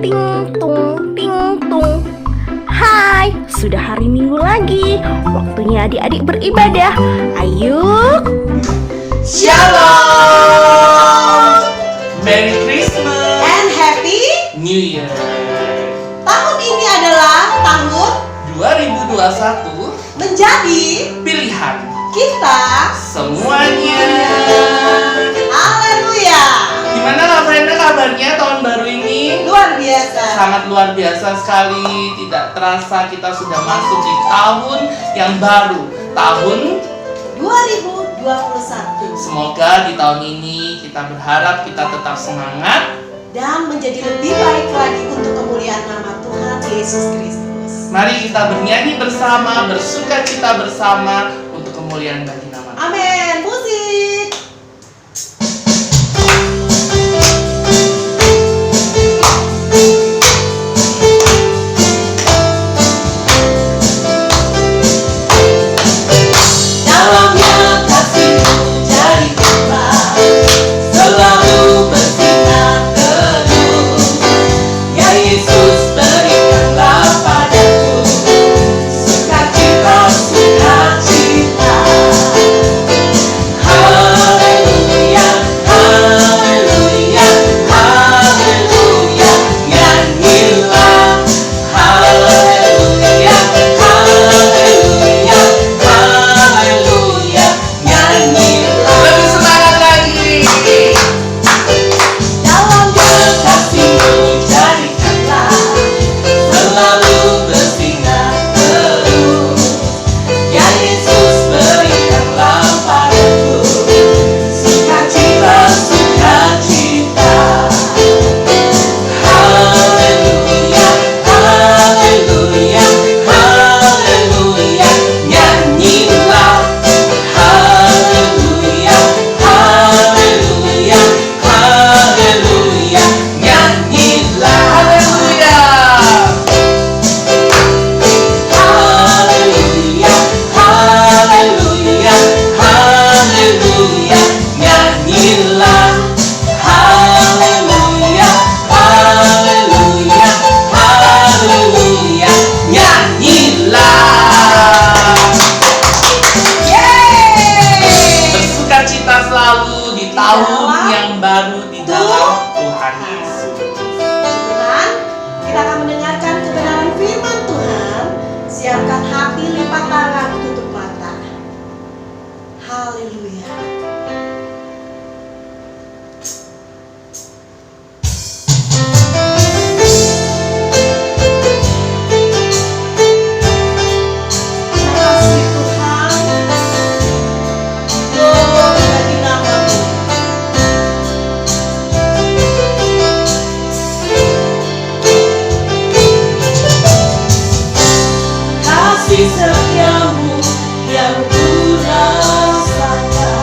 Ting tung, ting tung. Hai, sudah hari Minggu lagi. Waktunya adik-adik beribadah. Ayo. Shalom, Merry Christmas And Happy New Year. tahun ini adalah tahun 2021 menjadi pilihan kita semuanya. Haleluya. Gimana Kak Brenda kabarnya tahun baru ini? Luar biasa. Sangat luar biasa sekali. Tidak terasa kita sudah masuk di tahun yang baru, tahun 2021 Semoga di tahun ini kita berharap kita tetap semangat dan menjadi lebih baik lagi untuk kemuliaan nama Tuhan Yesus Kristus. Mari kita bernyanyi bersama, bersukacita bersama untuk kemuliaan bagi nama Tuhan. Amin. Musik. Dalamnya kasih-Mu jadi kembang, selalu bersinar teduh. Ya Yesus, berikanlah padaku sukacita, sukacita. Haleluya, haleluya, haleluya, nyanyilah. Haleluya, haleluya, haleluya, nyanyilah. Lebih semangat lagi. Dalam kasih-Mu jadikanlah selalu bersinar terus. Ya Yesus, berikanlah padaku sukacita, sukacita. Haleluya, haleluya, haleluya, nyanyilah. Haleluya, haleluya, haleluya, nyanyilah. Haleluya. Haleluya, haleluya, haleluya, nyanyilah. Haleluya, haleluya, haleluya, nyanyilah. Yeay! Bersukacita selalu di tahun yang baru di dalam Tuhan Yesus. Tuhan, kita akan mendengarkan kebenaran firman Tuhan. Siapkan hati, lipat tangan, tutup mata. Haleluya. Terima kasih Tuhan. Glory bagi nama-Mu. Kasih setiamu yang ku rasakan.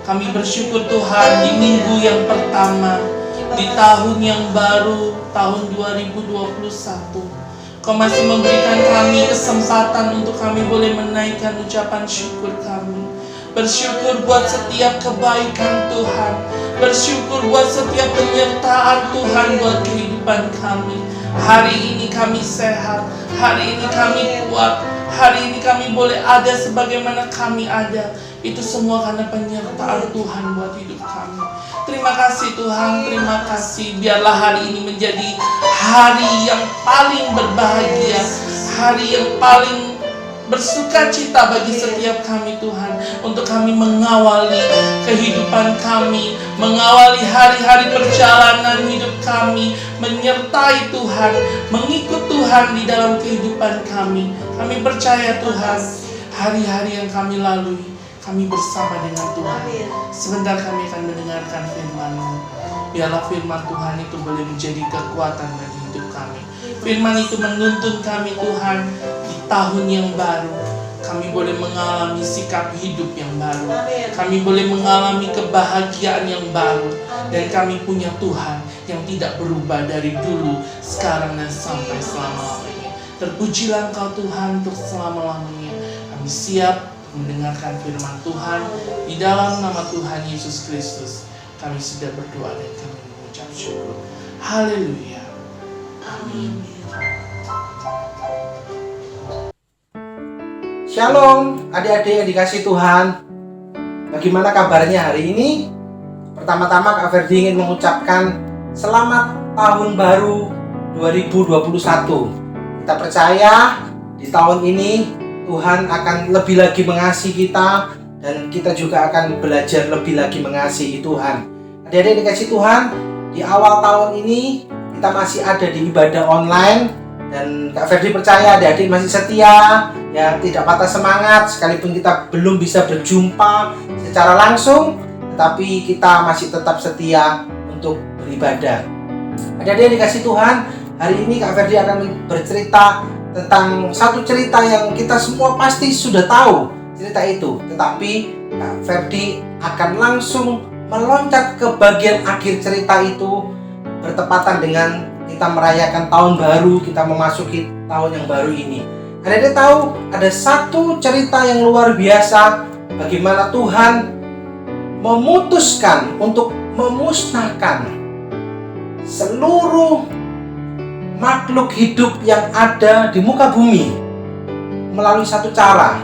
Kami bersyukur Tuhan di minggu yang pertama, di tahun yang baru, tahun 2021. Kau masih memberikan kami kesempatan untuk kami boleh menaikkan ucapan syukur kami. Bersyukur buat setiap kebaikan Tuhan. Bersyukur buat setiap penyertaan Tuhan buat kehidupan kami. Hari ini kami sehat, hari ini kami kuat, hari ini kami boleh ada sebagaimana kami ada. Itu semua karena penyertaan Tuhan buat hidup kami. Terima kasih Tuhan, terima kasih. Biarlah hari ini menjadi hari yang paling berbahagia, hari yang paling bersuka cita bagi setiap kami Tuhan. Untuk kami mengawali kehidupan kami, mengawali hari-hari perjalanan hidup kami, menyertai Tuhan, mengikut Tuhan di dalam kehidupan kami. Kami percaya Tuhan, hari-hari yang kami lalui, kami bersama dengan Tuhan. Sebentar kami akan mendengarkan firman-Mu. Biarlah firman Tuhan itu boleh menjadi kekuatan bagi hidup kami. Firman itu menuntun kami Tuhan di tahun yang baru. Kami boleh mengalami sikap hidup yang baru. Kami boleh mengalami kebahagiaan yang baru. Dan kami punya Tuhan yang tidak berubah dari dulu, sekarang dan sampai selama-lamanya. Terpujilah Engkau Tuhan untuk selama-lamanya. Kami siap mendengarkan firman Tuhan. Di dalam nama Tuhan Yesus Kristus kami sudah berdoa dan kami mengucap syukur. Haleluya. Amin. Shalom adik-adik yang dikasih Tuhan. Bagaimana kabarnya hari ini? Pertama-tama Kak Ferdi ingin mengucapkan selamat tahun baru 2021. Kita percaya di tahun ini Tuhan akan lebih lagi mengasihi kita, dan kita juga akan belajar lebih lagi mengasihi Tuhan. Adik-adik dikasih Tuhan, di awal tahun ini kita masih ada di ibadah online, dan Kak Ferdi percaya adik-adik masih setia, ya, tidak patah semangat sekalipun kita belum bisa berjumpa secara langsung, tetapi kita masih tetap setia untuk beribadah. Adik-adik dikasih Tuhan, hari ini Kak Ferdi akan bercerita tentang satu cerita yang kita semua pasti sudah tahu cerita itu, tetapi Kak Ferdi akan langsung meloncat ke bagian akhir cerita itu, bertepatan dengan kita merayakan tahun baru, kita memasuki tahun yang baru ini. Adik-adik tahu ada satu cerita yang luar biasa, bagaimana Tuhan memutuskan untuk memusnahkan seluruh makhluk hidup yang ada di muka bumi melalui satu cara,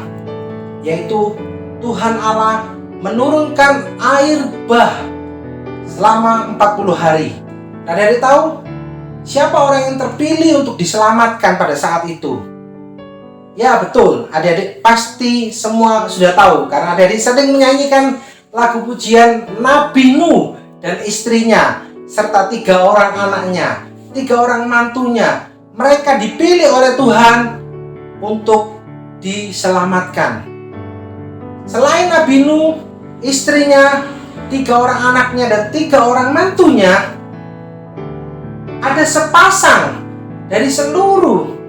yaitu Tuhan Allah menurunkan air bah selama 40 hari. Nah, adik-adik tahu siapa orang yang terpilih untuk diselamatkan pada saat itu? Ya betul, adik-adik pasti semua sudah tahu, karena adik-adik sering menyanyikan lagu pujian Nabi Nuh dan istrinya serta 3 orang anaknya, 3 orang mantunya. Mereka dipilih oleh Tuhan untuk diselamatkan. Selain Nabi Nuh, istrinya, 3 orang anaknya, dan 3 orang mantunya, ada sepasang dari seluruh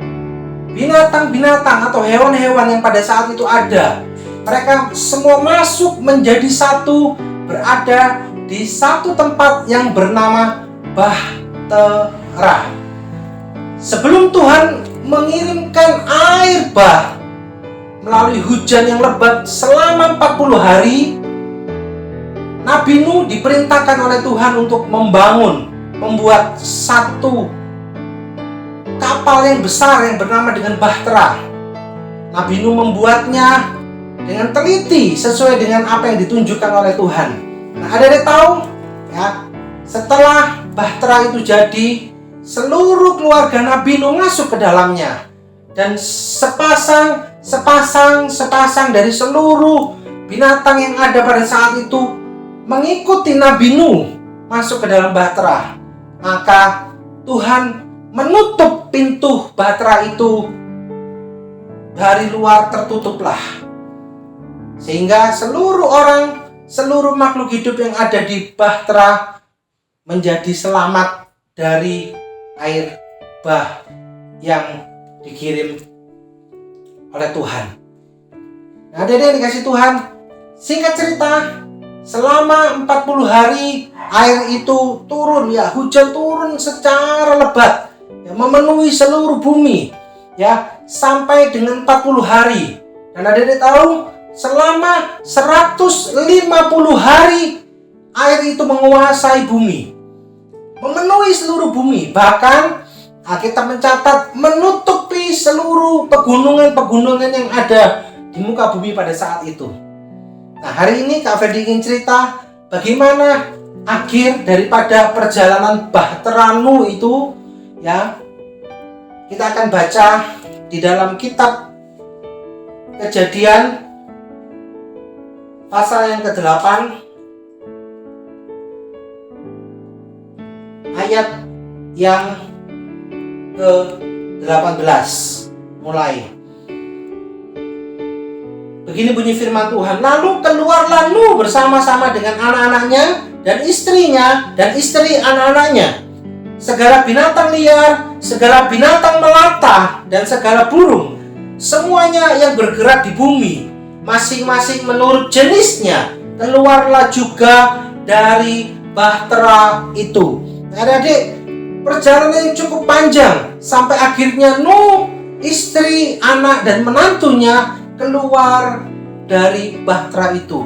binatang-binatang atau hewan-hewan yang pada saat itu ada. Mereka semua masuk menjadi satu, berada di satu tempat yang bernama Bahtera. Sebelum Tuhan mengirimkan air bah melalui hujan yang lebat selama 40 hari, Nabi Nuh diperintahkan oleh Tuhan untuk membuat satu kapal yang besar yang bernama dengan Bahtera. Nabi Nuh membuatnya dengan teliti sesuai dengan apa yang ditunjukkan oleh Tuhan. Nah, adik-adik tahu ya, setelah Bahtera itu jadi, seluruh keluarga Nabi Nuh masuk ke dalamnya, dan sepasang dari seluruh binatang yang ada pada saat itu mengikuti Nabi Nuh masuk ke dalam Bahtera. Maka Tuhan menutup pintu Bahtera itu, dari luar tertutuplah, sehingga seluruh makhluk hidup yang ada di Bahtera menjadi selamat dari air bah yang dikirim oleh Tuhan. Nah, adik-adik yang dikasih Tuhan, singkat cerita, selama 40 hari air itu turun, ya, hujan turun secara lebat, ya, memenuhi seluruh bumi, ya, sampai dengan 40 hari. Dan adik-adik tahu, selama 150 hari air itu menguasai bumi, memenuhi seluruh bumi. Bahkan kita mencatat menutupi seluruh pegunungan-pegunungan yang ada di muka bumi pada saat itu. Nah, hari ini Kak Ferdi ingin cerita bagaimana akhir daripada perjalanan Bahtera Nuh itu, ya. Kita akan baca di dalam kitab Kejadian pasal yang ke-8 ayat yang ke-18 mulai. Begini bunyi firman Tuhan, lalu keluarlah Nuh bersama-sama dengan anak-anaknya dan istrinya dan istri anak-anaknya, segala binatang liar, segala binatang melata dan segala burung, semuanya yang bergerak di bumi, masing-masing menurut jenisnya, keluarlah juga dari Bahtera itu. Adik-adik, perjalanan yang cukup panjang sampai akhirnya Nuh, istri, anak dan menantunya keluar dari Bahtera itu.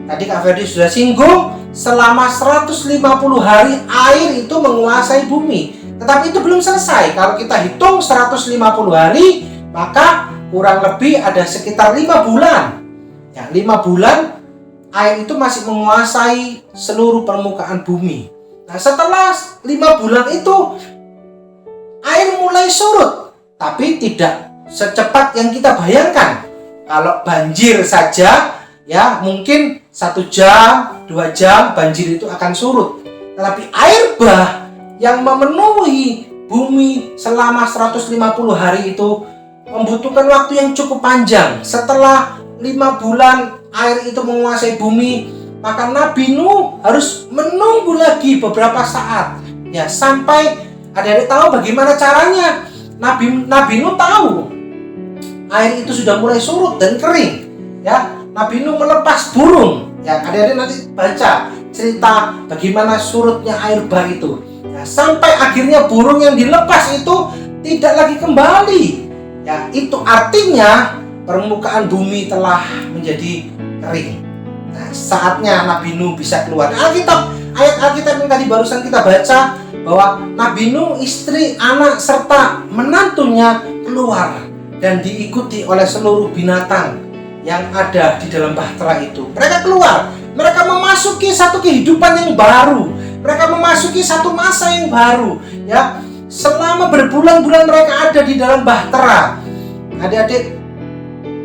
Tadi Kak Ferdi sudah singgung, selama 150 hari air itu menguasai bumi. Tetapi itu belum selesai. Kalau kita hitung 150 hari, maka kurang lebih ada sekitar 5 bulan. Ya, 5 bulan air itu masih menguasai seluruh permukaan bumi. Nah, setelah 5 bulan itu air mulai surut, tapi tidak secepat yang kita bayangkan. Kalau banjir saja, ya, mungkin 1 jam, 2 jam banjir itu akan surut. Tetapi air bah yang memenuhi bumi selama 150 hari itu membutuhkan waktu yang cukup panjang. Setelah 5 bulan air itu menguasai bumi, maka Nabi Nuh harus menunggu lagi beberapa saat, ya, sampai adik-adik tahu bagaimana caranya. Nabi Nuh tahu air itu sudah mulai surut dan kering, ya. Nabi Nuh melepas burung, ya. Adik-adik nanti baca cerita bagaimana surutnya air bah itu, ya, sampai akhirnya burung yang dilepas itu tidak lagi kembali, ya. Itu artinya permukaan bumi telah menjadi kering. Nah, saatnya Nabi Nuh bisa keluar. Ayat Alkitab yang tadi barusan kita baca bahwa Nabi Nuh, istri, anak serta menantunya keluar dan diikuti oleh seluruh binatang yang ada di dalam Bahtera itu. Mereka keluar, mereka memasuki satu kehidupan yang baru, mereka memasuki satu masa yang baru, ya. Selama berbulan-bulan mereka ada di dalam Bahtera. Adik-adik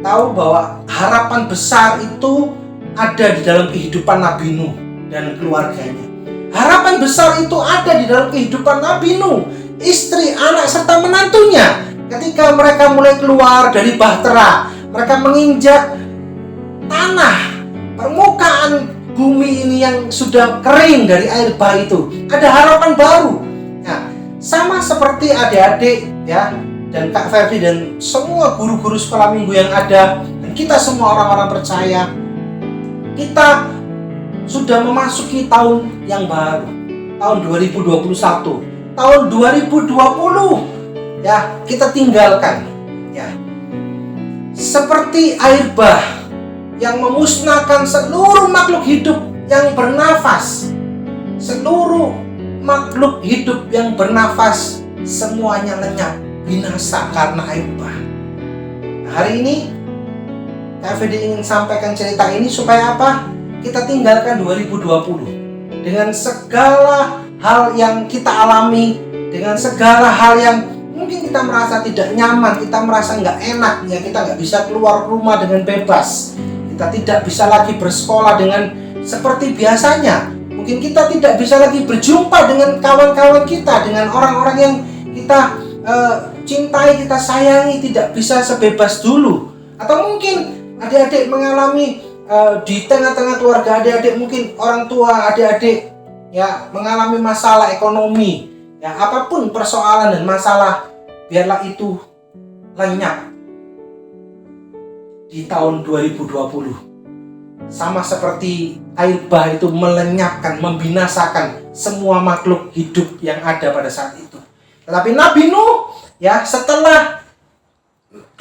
tahu bahwa harapan besar itu ada di dalam kehidupan Nabi Nuh dan keluarganya. Harapan besar itu ada di dalam kehidupan Nabi Nuh, istri, anak serta menantunya. Ketika mereka mulai keluar dari Bahtera, mereka menginjak tanah, permukaan bumi ini yang sudah kering dari air bah itu. Ada harapan baru. Nah, sama seperti adik-adik, ya, dan Kak Ferdi dan semua guru-guru sekolah minggu yang ada, dan kita semua orang-orang percaya, kita sudah memasuki tahun yang baru, tahun 2021, tahun 2020. Ya, kita tinggalkan, ya, seperti air bah yang memusnahkan seluruh makhluk hidup yang bernafas. Seluruh makhluk hidup yang bernafas semuanya lenyap, binasa karena air bah. Nah, hari ini Kak Ferdi ingin sampaikan cerita ini supaya apa? Kita tinggalkan 2020 dengan segala hal yang kita alami, dengan segala hal yang mungkin kita merasa tidak nyaman, kita merasa nggak enak, ya, kita nggak bisa keluar rumah dengan bebas, kita tidak bisa lagi bersekolah dengan seperti biasanya, mungkin kita tidak bisa lagi berjumpa dengan kawan-kawan kita, dengan orang-orang yang kita cintai, kita sayangi, tidak bisa sebebas dulu. Atau mungkin adik-adik mengalami di tengah-tengah keluarga adik-adik, mungkin orang tua adik-adik, ya, mengalami masalah ekonomi, ya, apapun persoalan dan masalah, biarlah itu lenyap di tahun 2020. sama seperti air bah itu melenyapkan, membinasakan semua makhluk hidup yang ada pada saat itu. Tetapi Nabi Nuh, ya, setelah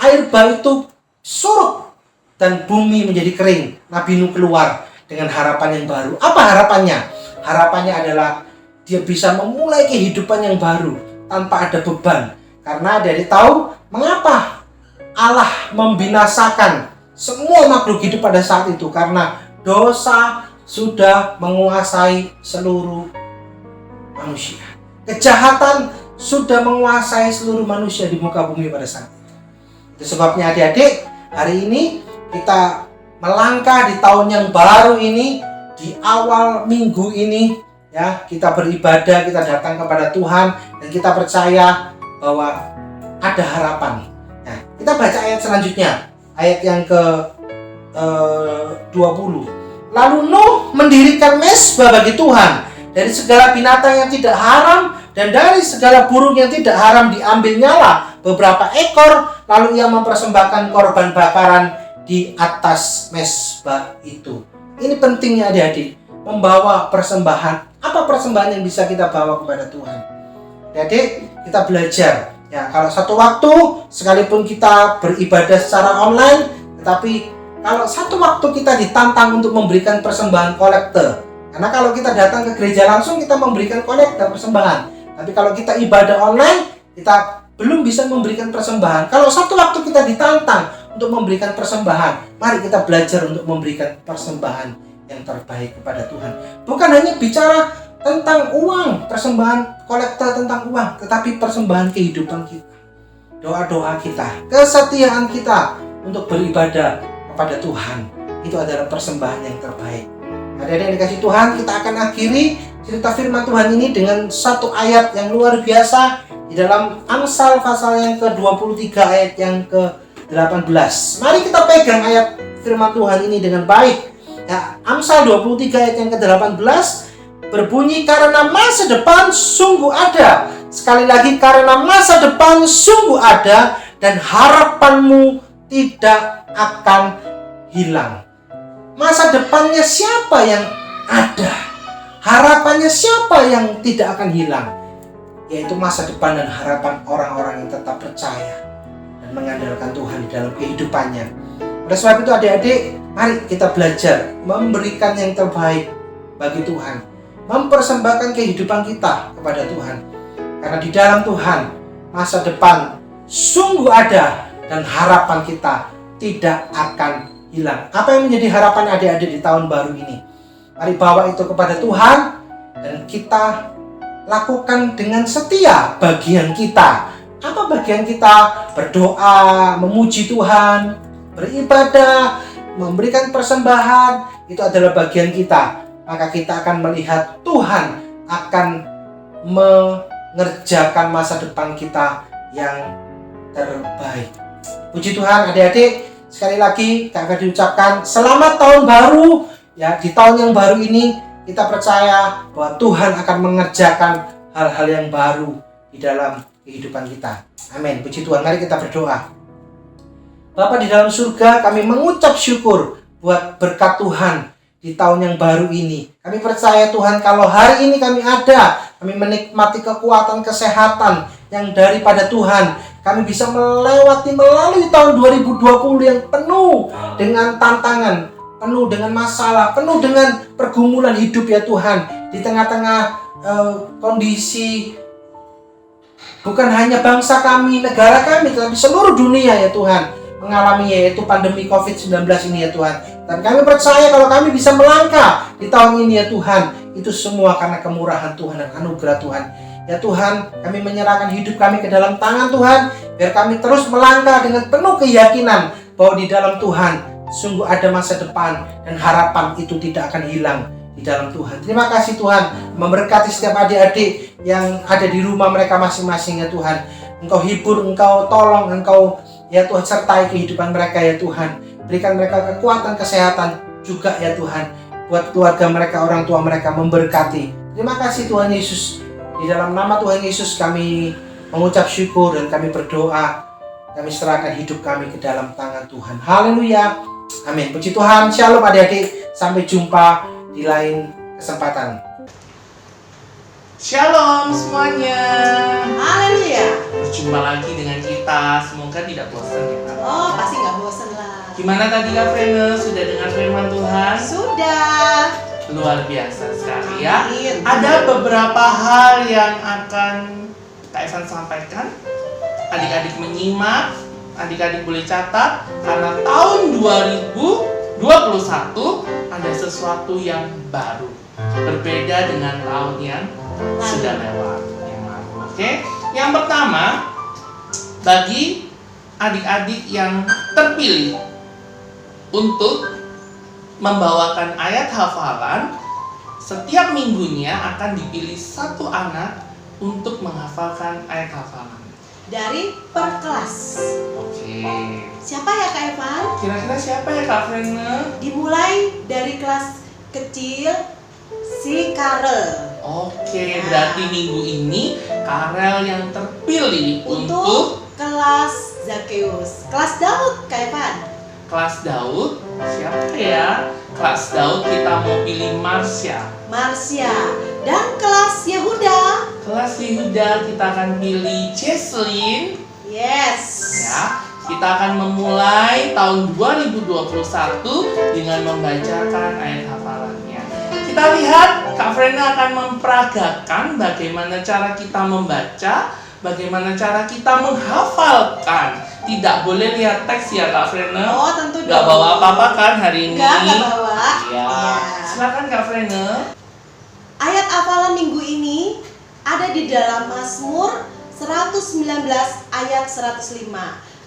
air bah itu surut dan bumi menjadi kering, Nabi Nuh keluar dengan harapan yang baru. Apa harapannya? Harapannya adalah dia bisa memulai kehidupan yang baru tanpa ada beban. Karena dia tahu mengapa Allah membinasakan semua makhluk hidup pada saat itu, karena dosa sudah menguasai seluruh manusia. Kejahatan sudah menguasai seluruh manusia di muka bumi pada saat itu. Itu sebabnya adik-adik, hari ini kita melangkah di tahun yang baru ini, di awal minggu ini, ya, kita beribadah, kita datang kepada Tuhan dan kita percaya bahwa ada harapan. Nah, kita baca ayat selanjutnya. Ayat yang ke-20. Lalu Nuh mendirikan mezbah bagi Tuhan. Dari segala binatang yang tidak haram dan dari segala burung yang tidak haram diambil nyala beberapa ekor. Lalu ia mempersembahkan korban bakaran di atas mezbah itu. Ini pentingnya adik-adik, membawa persembahan. Apa persembahan yang bisa kita bawa kepada Tuhan? Adik-adik, kita belajar. Ya, kalau satu waktu, sekalipun kita beribadah secara online, tetapi kalau satu waktu kita ditantang untuk memberikan persembahan kolekte. Karena kalau kita datang ke gereja langsung, kita memberikan kolekte persembahan. Tapi kalau kita ibadah online, kita belum bisa memberikan persembahan. Kalau satu waktu kita ditantang untuk memberikan persembahan, mari kita belajar untuk memberikan persembahan yang terbaik kepada Tuhan. Bukan hanya bicara tentang uang, persembahan kolektor tentang uang, tetapi persembahan kehidupan kita, doa-doa kita, kesetiaan kita untuk beribadah kepada Tuhan. Itu adalah persembahan yang terbaik. Adik-adik yang dikasih Tuhan, kita akan akhiri cerita firman Tuhan ini dengan satu ayat yang luar biasa di dalam Amsal pasal yang ke-23 ayat yang ke-18. Mari kita pegang ayat firman Tuhan ini dengan baik. Ya, Amsal 23 ayat yang ke-18 berbunyi, karena masa depan sungguh ada. Sekali lagi, karena masa depan sungguh ada dan harapanmu tidak akan hilang. Masa depannya siapa yang ada? Harapannya siapa yang tidak akan hilang? Yaitu masa depan dan harapan orang-orang yang tetap percaya dan mengandalkan Tuhan di dalam kehidupannya. Oleh sebab itu adik-adik, mari kita belajar memberikan yang terbaik bagi Tuhan, mempersembahkan kehidupan kita kepada Tuhan. Karena di dalam Tuhan masa depan sungguh ada dan harapan kita tidak akan hilang. Apa yang menjadi harapan adik-adik di tahun baru ini? Mari bawa itu kepada Tuhan dan kita lakukan dengan setia bagian kita. Apa bagian kita? Berdoa, memuji Tuhan, beribadah, memberikan persembahan. Itu adalah bagian kita. Maka kita akan melihat Tuhan akan mengerjakan masa depan kita yang terbaik. Puji Tuhan adik-adik, sekali lagi akan diucapkan selamat tahun baru. Ya, di tahun yang baru ini kita percaya bahwa Tuhan akan mengerjakan hal-hal yang baru di dalam kehidupan kita. Amin. Puji Tuhan, mari kita berdoa. Bapa di dalam surga, kami mengucap syukur buat berkat Tuhan di tahun yang baru ini. Kami percaya Tuhan, kalau hari ini kami ada, kami menikmati kekuatan kesehatan yang daripada Tuhan. Kami bisa melalui tahun 2020 yang penuh dengan tantangan, penuh dengan masalah, penuh dengan pergumulan hidup ya Tuhan. Di tengah-tengah kondisi bukan hanya bangsa kami, negara kami, tetapi seluruh dunia ya Tuhan mengalami yaitu pandemi COVID-19 ini ya Tuhan. Dan kami percaya kalau kami bisa melangkah di tahun ini ya Tuhan, itu semua karena kemurahan Tuhan dan anugerah Tuhan. Ya Tuhan, kami menyerahkan hidup kami ke dalam tangan Tuhan, biar kami terus melangkah dengan penuh keyakinan bahwa di dalam Tuhan sungguh ada masa depan dan harapan itu tidak akan hilang di dalam Tuhan. Terima kasih Tuhan, memberkati setiap adik-adik yang ada di rumah mereka masing-masing ya Tuhan. Engkau hibur, Engkau tolong, Engkau ya Tuhan sertai kehidupan mereka ya Tuhan. Berikan mereka kekuatan kesehatan juga ya Tuhan. Buat keluarga mereka, orang tua mereka, memberkati. Terima kasih Tuhan Yesus. Di dalam nama Tuhan Yesus kami mengucap syukur dan kami berdoa. Kami serahkan hidup kami ke dalam tangan Tuhan. Haleluya. Amin. Puji Tuhan. Shalom adik-adik. Sampai jumpa di lain kesempatan. Shalom semuanya. Haleluya. Berjumpa lagi dengan kita. Semoga tidak bosan ya Kak. Oh, pasti nggak bosan lah. Gimana tadi Kak Frene? Sudah dengar firman Tuhan? Sudah. Luar biasa sekali ya. Amin. Ada beberapa hal yang akan Kak Evan sampaikan. Adik-adik menyimak, adik-adik boleh catat, karena tahun 2021 ada sesuatu yang baru, berbeda dengan tahun yang sudah lewat yang lalu. Oke? Yang pertama, bagi adik-adik yang terpilih untuk membawakan ayat hafalan, setiap minggunya akan dipilih satu anak untuk menghafalkan ayat hafalan. Dari per kelas. Oke. Siapa ya Kak Evan? Kira-kira siapa ya Kak Frene? Dimulai dari kelas kecil si Karel. Oke, berarti minggu ini Karel yang terpilih untuk Kelas Zakeus. Kelas Daud Kak Evan. kelas Daud. Siapa ya? Kelas Daud kita mau pilih Marsha. Marsha. Dan kelas Yehuda. Kelas Yehuda kita akan pilih Jesslyn. Yes. Ya, kita akan memulai tahun 2021 dengan membacakan ayat hafalannya. Kita lihat Kak Frena akan memperagakan bagaimana cara kita membaca, bagaimana cara kita menghafalkan. Tidak boleh lihat teks ya Kak Frena. Oh, tentu dong. Gak bawa apa-apa kan hari ini? Nggak bawa. Ya. Iya. Silakan Kak Frena. Ayat hafalan minggu ini ada di dalam Mazmur 119 ayat 105.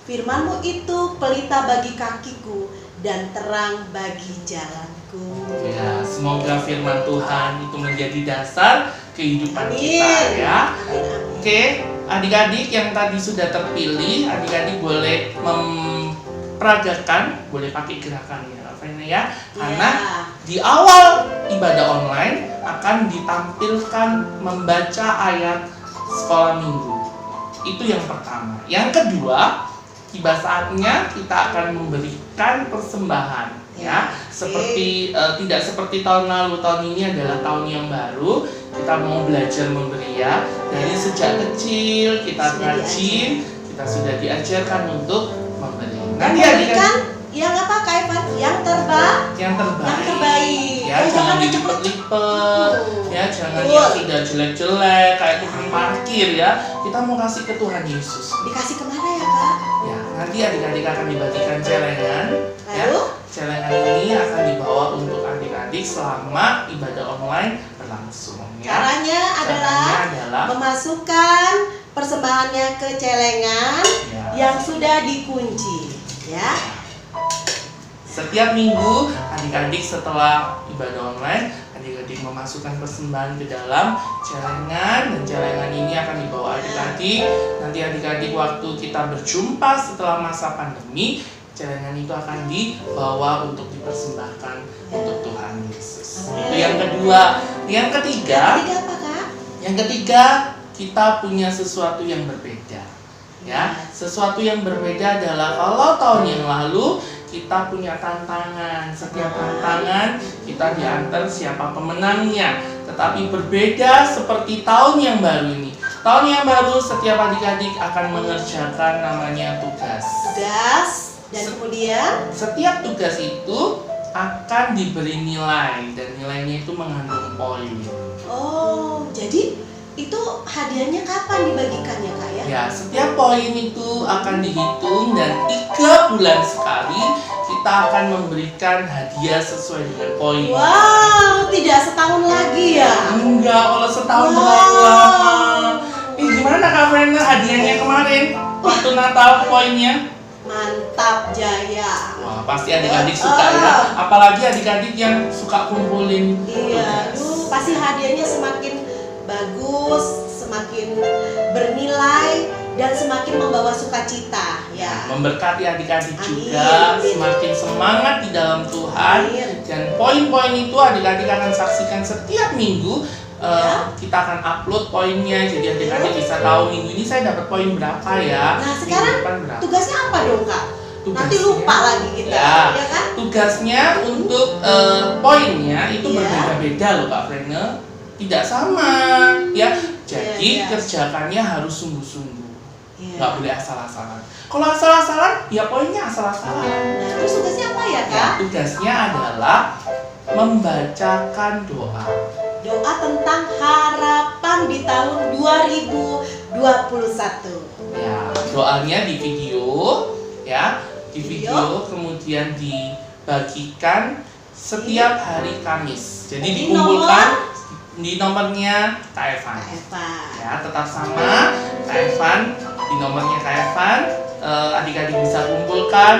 Firman-Mu itu pelita bagi kakiku dan terang bagi jalanku. Ya, semoga firman Tuhan itu menjadi dasar kehidupan Amin. kita ya. Amin. Oke, adik-adik yang tadi sudah terpilih, adik-adik boleh memperagakan, boleh pakai gerakan ya, Frena ya. Karena di awal ibadah online akan ditampilkan membaca ayat sekolah minggu. Itu yang pertama. Yang kedua, tiba saatnya kita akan memberikan persembahan ya. Seperti tidak seperti tahun lalu. Tahun ini adalah tahun yang baru. Kita mau belajar memberi ya. Dari sejak kecil kita Sudah rajin, kita sudah diajarkan untuk memberi. Dan memberikan yang apa Kak Evan? Yang terbaik. Yang terbaik. Yang terbaik. Ya, jangan dilipet-lipet. Ya, jangan Betul. yang sudah jelek-jelek kayak tukang parkir ya. Kita mau kasih ke Tuhan Yesus. Dikasih kemana ya Kak? Ya, nanti adik-adik akan dibagikan celengan. Ya, Lalu? celengan ini akan dibawa untuk adik-adik selama ibadah online berlangsung. Ya. Caranya adalah memasukkan persembahannya ke celengan Ya. yang sudah dikunci, ya. Setiap minggu adik-adik setelah ibadah online, adik-adik memasukkan persembahan ke dalam celengan, dan celengan ini akan dibawa adik-adik. Nanti adik-adik waktu kita berjumpa setelah masa pandemi, celengan itu akan dibawa untuk dipersembahkan untuk Tuhan Yesus. Itu yang kedua. Yang ketiga, Ketiga apa Kak? yang ketiga, kita punya sesuatu yang berbeda. Ya, sesuatu yang berbeda adalah kalau tahun yang lalu kita punya tantangan. Setiap tantangan kita diantar siapa pemenangnya. Tetapi berbeda seperti tahun yang baru ini. Tahun yang baru setiap adik-adik akan mengerjakan namanya tugas. Tugas dan kemudian Setiap tugas itu akan diberi nilai, dan nilainya itu mengandung poin. oh, jadi itu hadiahnya kapan dibagikannya Kak ya? Ya, setiap poin itu akan dihitung, dan 3 bulan sekali kita akan memberikan hadiah sesuai dengan poin. Wow, tidak setahun lagi ya? Enggak, kalau setahun Wow. terlalu lama. Gimana Kak Frena hadiahnya kemarin waktu Natal poinnya? Mantap jaya. Wah, pasti adik-adik suka ya. Apalagi adik-adik yang suka kumpulin Iya, tugas. pasti hadiahnya semakin bagus, semakin bernilai, dan semakin membawa sukacita ya. Memberkati adik-adik Amin, juga, amin. semakin semangat di dalam Tuhan. Amin. Dan poin-poin itu adik-adik akan saksikan setiap minggu. Ya. Kita akan upload poinnya, jadi adik-adik bisa tahu minggu ini saya dapat poin berapa ya. Nah, minggu sekarang depan berapa. tugasnya apa dong Kak? Nanti lupa lagi kita, Ya. ya kan? Tugasnya untuk poinnya itu Iya. berbeda-beda loh Kak Frene. Tidak sama ya. Jadi Iya. kerjakannya harus sungguh-sungguh. Iya. Nggak boleh asal-asalan. Kalau asal-asalan, ya poinnya asal-asalan. Nah, terus tugasnya apa ya, Ya, Kak? tugasnya adalah membacakan doa. Doa tentang harapan di tahun 2021. Ya, doanya di video, ya, di Video. video kemudian dibagikan setiap hari Kamis. Jadi Di dikumpulkan di nomornya Kak Evan. Kak Eva. Ya, tetap sama Kak Evan, di nomornya Kak Evan. Adik-adik bisa kumpulkan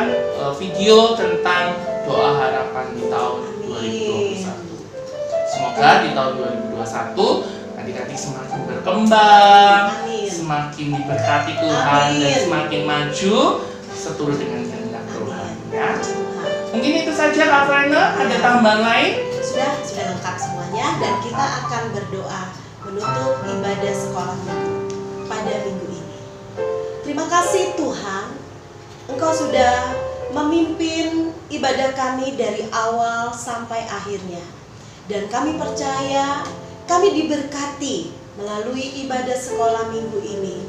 video tentang doa harapan di tahun 2021. Semoga di tahun 2021 adik-adik semakin berkembang, Amin. semakin diberkati Tuhan, dan Amin. semakin maju seturut dengan kehendak Tuhan. Ya. Tuhan. Mungkin itu saja Kak Frene. Ada tambahan lain? Sudah lengkap semuanya, dan kita akan berdoa menutup ibadah sekolah minggu pada minggu ini. Terima kasih Tuhan, Engkau sudah memimpin ibadah kami dari awal sampai akhirnya. Dan kami percaya kami diberkati melalui ibadah sekolah minggu ini.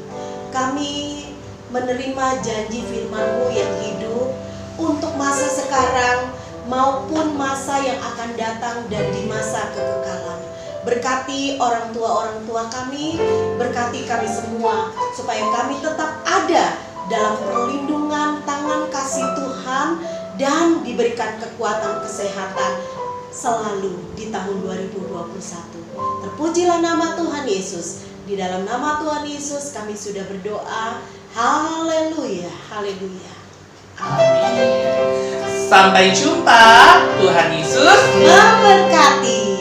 Kami menerima janji firman-Mu yang hidup untuk masa sekarang maupun masa yang akan datang dan di masa kekekalan. Berkati orang tua kami, berkati kami semua supaya kami tetap ada dalam perlindungan tangan kasih Tuhan dan diberikan kekuatan kesehatan selalu di tahun 2021. Terpujilah nama Tuhan Yesus. Di dalam nama Tuhan Yesus kami sudah berdoa. Haleluya, haleluya. Amin. Sampai jumpa. Tuhan Yesus Memberkati.